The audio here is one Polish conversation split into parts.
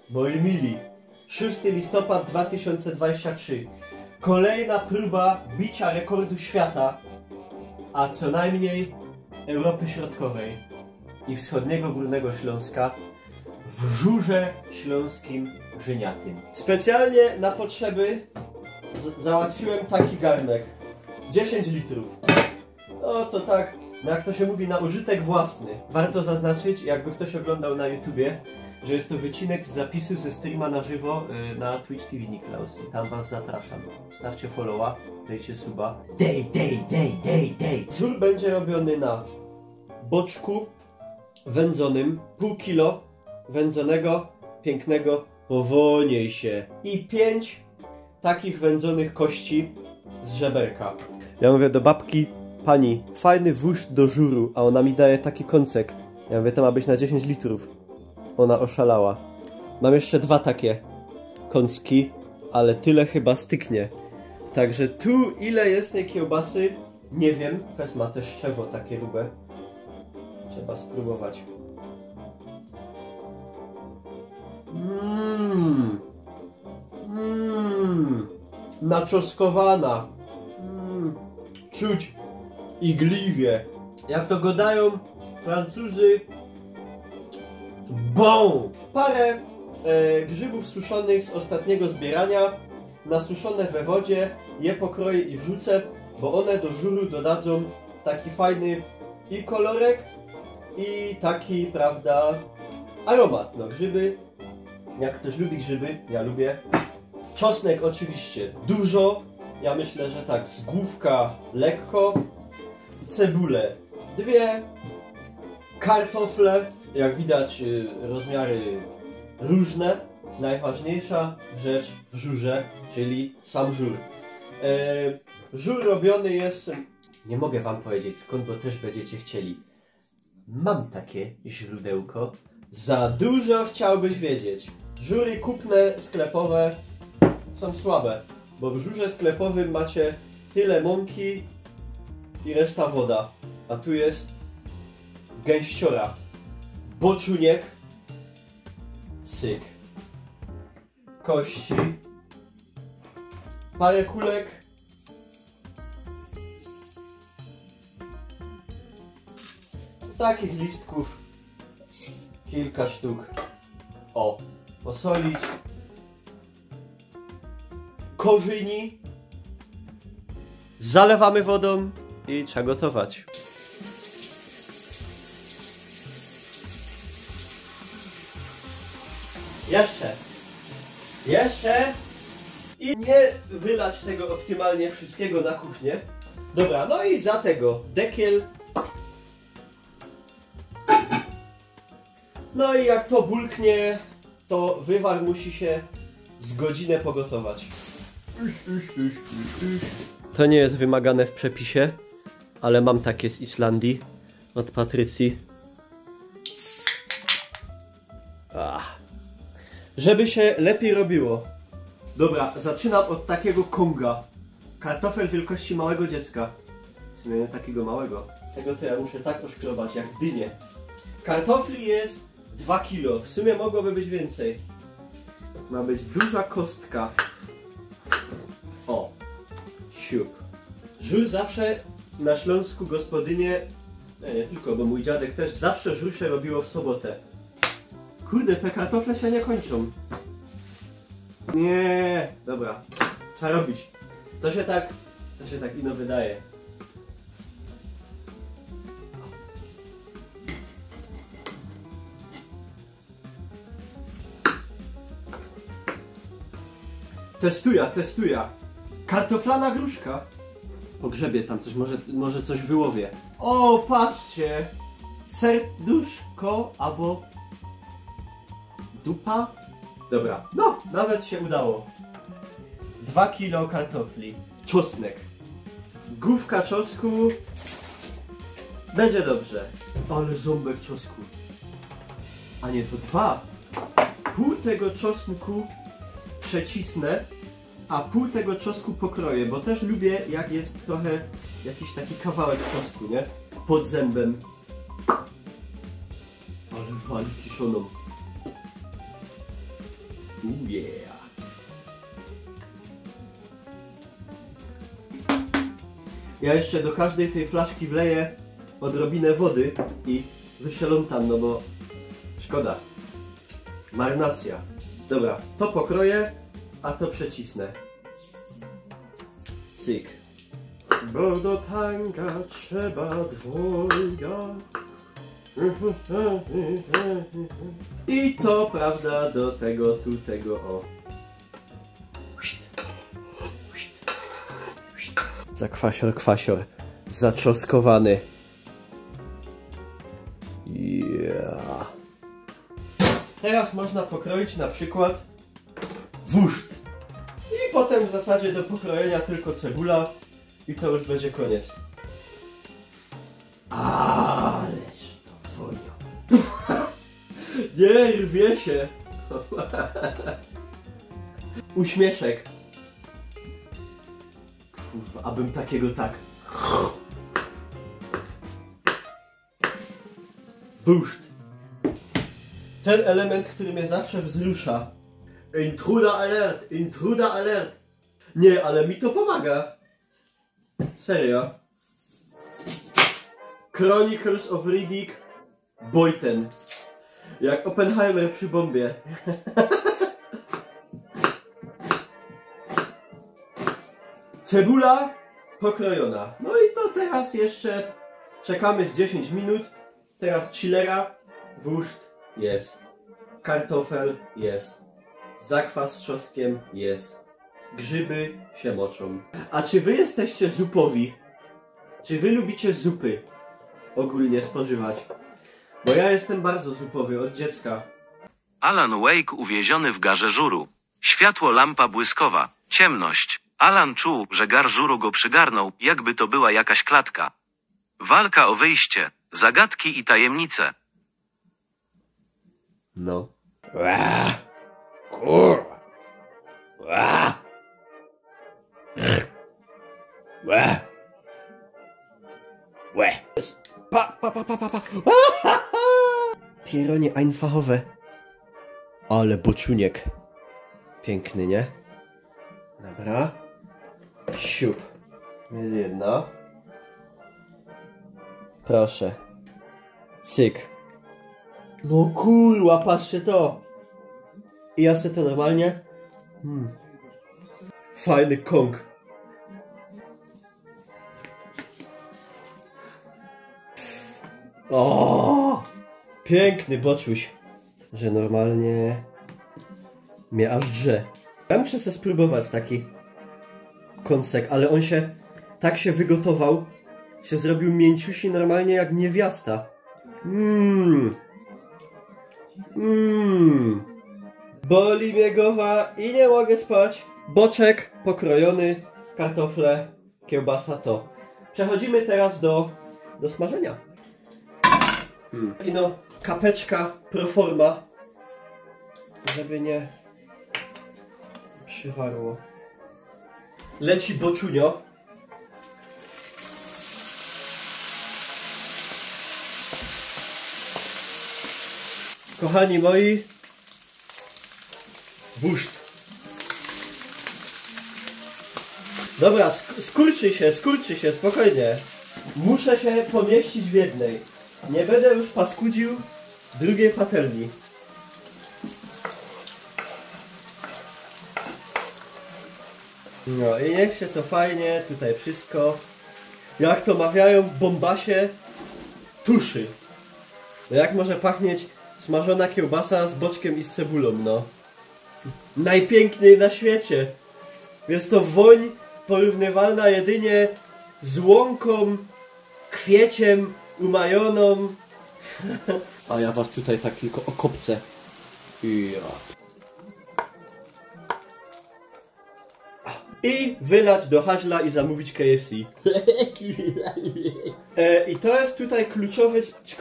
Moi mili, 6 listopad 2023. Kolejna próba bicia rekordu świata, a co najmniej Europy Środkowej i wschodniego Górnego Śląska w Żurze Śląskim Żyniatym. Specjalnie na potrzeby załatwiłem taki garnek. 10 litrów. No to tak, jak to się mówi, na użytek własny. Warto zaznaczyć, jakby ktoś oglądał na YouTubie, że jest to wycinek z zapisu ze streama na żywo na Twitch TV Niklaus. I tam was zapraszam. Stawcie followa, dajcie suba. Dej. Żur będzie robiony na boczku wędzonym, pół kilo wędzonego, pięknego, powolniej się. I 5 takich wędzonych kości z żeberka. Ja mówię do babki: pani, fajny wóź do żuru, a ona mi daje taki koncek. Ja mówię, to ma być na 10 litrów. Ona oszalała. Mam jeszcze 2 takie kącki, ale tyle chyba styknie. Także tu ile jest tej kiełbasy, nie wiem. Fes ma też szczewo takie grube. Trzeba spróbować. Naczosnkowana. Czuć igliwie. Jak to gadają Francuzy, bon! Parę grzybów suszonych z ostatniego zbierania, nasuszone we wodzie, je pokroję i wrzucę, bo one do żuru dodadzą taki fajny i kolorek, i taki, prawda, aromat. No, grzyby, jak ktoś lubi grzyby, ja lubię. Czosnek oczywiście dużo, ja myślę, że tak z główka lekko. Cebulę 2, kartofle, jak widać rozmiary różne. Najważniejsza rzecz w żurze, czyli sam żur. Żur robiony jest, nie mogę wam powiedzieć skąd, bo też będziecie chcieli. Mam takie źródełko. Za dużo chciałbyś wiedzieć. Żury kupne, sklepowe są słabe, bo w żurze sklepowym macie tyle mąki i reszta woda. A tu jest gęściora, boczuniek, cyk, kości, parę kulek, takich listków, kilka sztuk. O, posolić, korzyni, zalewamy wodą i trzeba gotować. Jeszcze i nie wylać tego optymalnie wszystkiego na kuchnię. Dobra, no i za tego dekiel. No i jak to bulknie, to wywar musi się z godzinę pogotować. To nie jest wymagane w przepisie, ale mam takie z Islandii od Patrycji. Żeby się lepiej robiło. Dobra, zaczynam od takiego konga. Kartofel wielkości małego dziecka. W sumie nie takiego małego. Tego to ja muszę tak oszkrobać jak dynię. Kartofli jest 2 kg. W sumie mogłoby być więcej. Ma być duża kostka. O. Siup. Żur zawsze na Śląsku gospodynie, nie tylko, bo mój dziadek też, zawsze żur się robiło w sobotę. Kurde, te kartofle się nie kończą. Nie, dobra. Trzeba robić. To się tak ino wydaje. Testuję. Kartoflana gruszka. Pogrzebie tam coś, może coś wyłowię. O, patrzcie! Serduszko albo dupa? Dobra, no, nawet się udało. 2 kilo kartofli. Czosnek. Główka czosnku. Będzie dobrze. Ale ząbek czosnku. A nie, to 2. Pół tego czosnku przecisnę, a pół tego czosnku pokroję, bo też lubię, jak jest trochę jakiś taki kawałek czosnku, nie? Pod zębem. Ale wali kiszoną. Yeah. Ja jeszcze do każdej tej flaszki wleję odrobinę wody i wyszelątam, no bo szkoda. Marnacja. Dobra, to pokroję, a to przecisnę. Cyk. Bo do tanga trzeba dwojga. I to, prawda, do tego, tu, tego, o. Zakwasior, kwasior. Zatrzoskowany. Yeah. Teraz można pokroić na przykład wóżd. I potem w zasadzie do pokrojenia tylko cebula. I to już będzie koniec. Ależ to wonia. Nie, rwie się. Uśmieszek. Kurwa, abym takiego tak. Wóżd. Ten element, który mnie zawsze wzrusza. Intruder alert, intruder alert. Nie, ale mi to pomaga. Serio. Chronicles of Riddick Boyten. Jak Oppenheimer przy bombie. Cebula pokrojona. No i to teraz jeszcze czekamy z 10 minut. Teraz chillera. Wóżd jest. Kartofel jest. Zakwas z trzoskiem jest. Grzyby się moczą. A czy wy jesteście zupowi? Czy wy lubicie zupy ogólnie spożywać? Bo ja jestem bardzo zupowy od dziecka. Alan Wake uwieziony w garze żuru. Światło lampa błyskowa. Ciemność. Alan czuł, że gar żuru go przygarnął, jakby to była jakaś klatka. Walka o wyjście. Zagadki i tajemnice. No. Kurwa. Pieronie einfachowe. Ale boczuniek. Piękny, nie? Dobra. Siup. Jest jedna. Proszę. Cyk. No kurwa, patrzcie to. I ja sobie to normalnie. Fajny kąg. O, piękny boczuś. Że normalnie mnie aż drze. Ja muszę sobie spróbować taki kąsek, ale on się tak się wygotował, się zrobił mięciusi normalnie jak niewiasta. Boli mnie głowa i nie mogę spać. Boczek pokrojony, kartofle, kiełbasa to. Przechodzimy teraz do smażenia. I no, kapeczka pro forma, żeby nie przywarło. Leci boczunio. Kochani moi, wóżd. Dobra, skurczy się, spokojnie. Muszę się pomieścić w jednej. Nie będę już paskudził drugiej patelni. No i niech się to fajnie, tutaj wszystko, jak to mawiają w Bombasie, tuszy. No jak może pachnieć smażona kiełbasa z boczkiem i z cebulą, no. Najpiękniej na świecie. Jest to woń porównywalna jedynie z łąką, kwieciem umajoną. A ja was tutaj tak tylko okopcę. I wylać do haźla i zamówić KFC. I to jest tutaj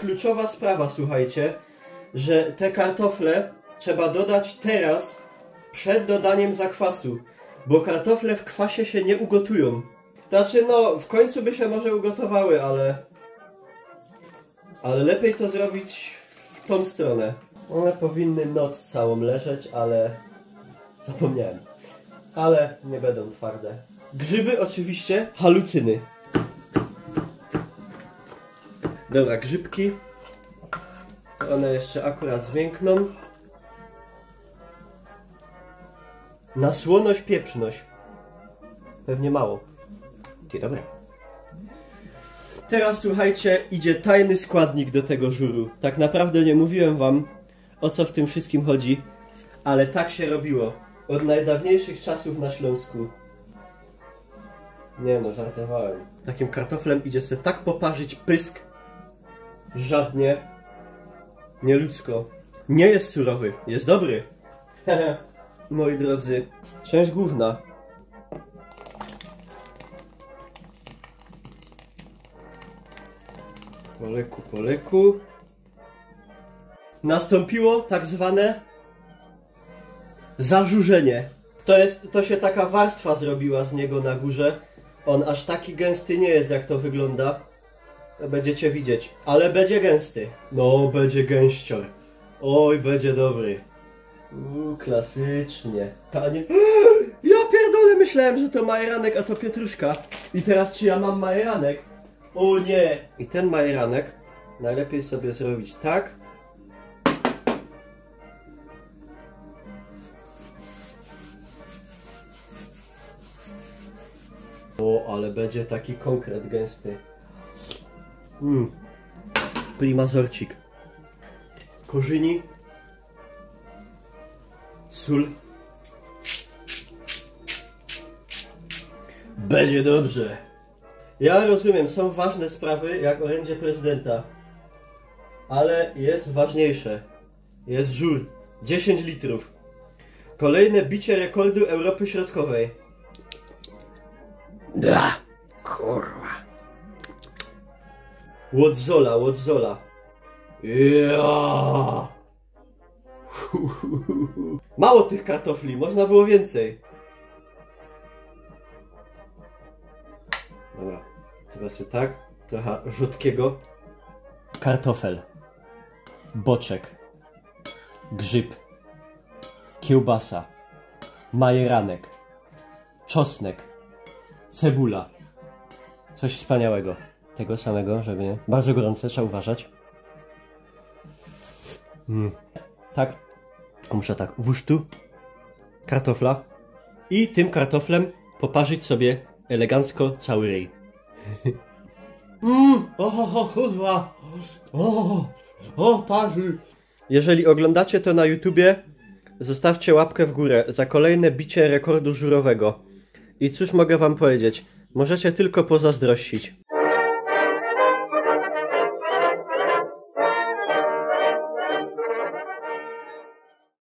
kluczowa sprawa, słuchajcie, że te kartofle trzeba dodać teraz, przed dodaniem zakwasu, bo kartofle w kwasie się nie ugotują. Znaczy no, w końcu by się może ugotowały, ale lepiej to zrobić w tą stronę. One powinny noc całą leżeć, ale Zapomniałem. Ale nie będą twarde. Grzyby oczywiście, halucyny. Dobra, grzybki. One jeszcze akurat zmiękną. Na słoność, pieprzność. Pewnie mało. Ty, dobra. Teraz słuchajcie, idzie tajny składnik do tego żuru. Tak naprawdę nie mówiłem wam, o co w tym wszystkim chodzi, ale tak się robiło. Od najdawniejszych czasów na Śląsku. Nie no, żartowałem. Takim kartoflem idzie się tak poparzyć pysk, żadnie, nieludzko. Nie jest surowy, jest dobry. Moi drodzy, część główna. Po leku. Nastąpiło tak zwane zażurzenie. To się taka warstwa zrobiła z niego na górze. On aż taki gęsty nie jest, jak to wygląda. To będziecie widzieć. Ale będzie gęsty. No, będzie gęścior. Oj, będzie dobry. Klasycznie. Panie... Ja pierdolę, myślałem, że to majeranek, a to pietruszka. I teraz czy ja mam majeranek? O nie! I ten majeranek najlepiej sobie zrobić tak. O, ale będzie taki konkret gęsty. Primazorcik. Korzyni. Sól. Będzie dobrze. Ja rozumiem, są ważne sprawy jak orędzie prezydenta. Ale jest ważniejsze. Jest żur. 10 litrów. Kolejne bicie rekordu Europy Środkowej. Kurwa. Łodzola. Ja. Mało tych kartofli, można było więcej. Dobra, teraz sobie tak, trochę rzodkiego. Kartofel, boczek, grzyb, kiełbasa, majeranek, czosnek, cebula. Coś wspaniałego. Tego samego, żeby nie... Bardzo gorące, trzeba uważać. Tak. Muszę tak, włóż tu kartofla i tym kartoflem poparzyć sobie elegancko cały ryj. Kurwa. Parzy. Jeżeli oglądacie to na YouTubie, zostawcie łapkę w górę za kolejne bicie rekordu żurowego. I cóż mogę wam powiedzieć? Możecie tylko pozazdrościć.